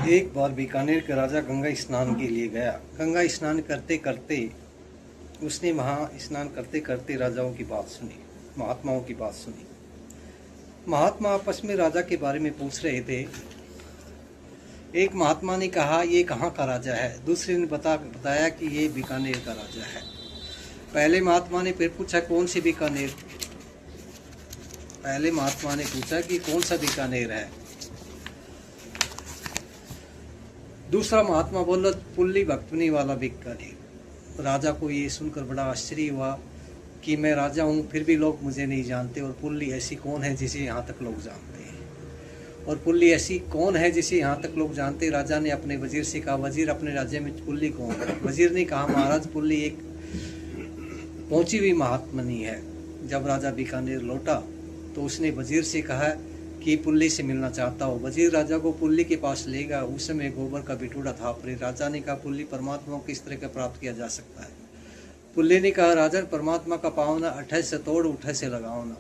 एक बार बीकानेर का राजा गंगा स्नान के लिए गया। गंगा स्नान करते करते उसने वहाँ स्नान करते करते राजाओं की बात सुनी, महात्माओं की बात सुनी। महात्मा आपस में राजा के बारे में पूछ रहे थे। एक महात्मा ने कहा ये कहाँ का राजा है, दूसरे ने बताया कि ये बीकानेर का राजा है। पहले महात्मा ने फिर पूछा कौन सी बीकानेर। पहले महात्मा ने पूछा कि कौन सा बीकानेर है। दूसरा महात्मा बोला पुल्ली भक्तनी वाला बीकानेर। राजा को ये सुनकर बड़ा आश्चर्य हुआ कि मैं राजा हूँ फिर भी लोग मुझे नहीं जानते, और पुल्ली ऐसी कौन है जिसे यहाँ तक लोग जानते हैं, और पुल्ली ऐसी कौन है जिसे यहाँ तक लोग जानते। राजा ने अपने वजीर से कहा वजीर अपने राज्य में पुल्ली कौन है। वजीर ने कहा महाराज पुल्ली एक पहुंची हुई महात्मनी है। जब राजा बीकानेर लौटा तो उसने वजीर से कहा कि पुल्ली से मिलना चाहता हो। वजीर राजा को पुल्ली के पास ले गया। उस समय गोबर का बिटूड़ा था। फिर राजा ने कहा पुल्ली परमात्मा को किस तरह का प्राप्त किया जा सकता है। पुल्ली ने कहा राजन परमात्मा का पावना अठे से तोड़ उठे से लगाओ ना।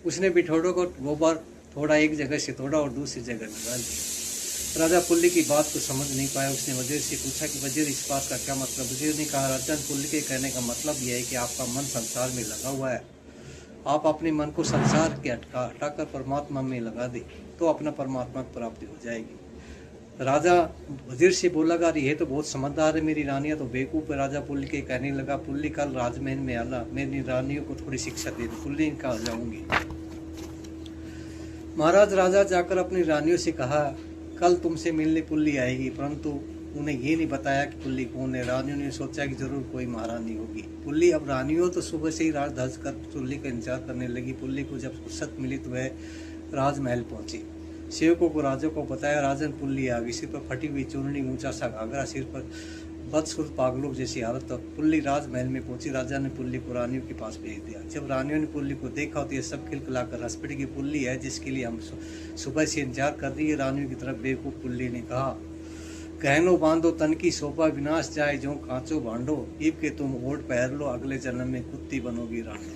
उसने बिटोड़ों को गोबर थोड़ा एक जगह से तोड़ा और दूसरी जगह लगा दिया। राजा पुल्ली की बात को समझ नहीं पाया। उसने वजीर से पूछा कि वजीर इस बात का क्या मतलब। वजीर ने कहा राजन पुल्ली के कहने का मतलब यह है कि आपका मन संसार में लगा हुआ है। आप अपने मन को संसार के हटाकर परमात्मा में लगा दे तो अपना परमात्मा की प्राप्ति हो जाएगी। राजा वजीर से बोला अगर ये तो बहुत समझदार है, मेरी रानियां तो बेवकूफ़ है। राजा पुल्ली के कहने लगा पुल्ली कल राजमहल में आना, मेरी रानियों को थोड़ी शिक्षा दे दो। पुल्ली कहा जाऊंगी। महाराज राजा जाकर अपनी रानियों से कहा कल तुमसे मिलने पुल्ली आएगी, परंतु उन्हें ये नहीं बताया कि पुल्ली कौन है। रानियों ने सोचा कि जरूर कोई महारानी होगी। पुल्ली अब रानियों तो सुबह से ही रात धज कर पुल्ली का इंतजार करने लगी। पुल्ली को जब फुर्सत मिली तो वह राजमहल पहुंची। सेवकों को राजा को बताया राजन पुल्ली आ गई। सिर पर फटी हुई चूर्णी, ऊंचा सा घाघरा, सिर पर बदसूरत पागलों जैसी हालत। तो पुल्ली राजमहल में पहुंची। राजा ने पुल्ली को रानियों के पास भेज दिया। जब रानियों ने पुल्ली को देखा तो ये सब खिलखिलाकर हंस पड़ी कि पुल्ली है जिसके लिए हम सुबह से इंतजार कर रही है। रानियों की तरफ बेवकूफ पुल्ली ने कहा कहनो बांधो तन की शोभा विनाश जाए जो कांचो बांधो, इब के तुम ओढ़ पहर लो अगले जन्म में कुत्ती बनोगी रानी।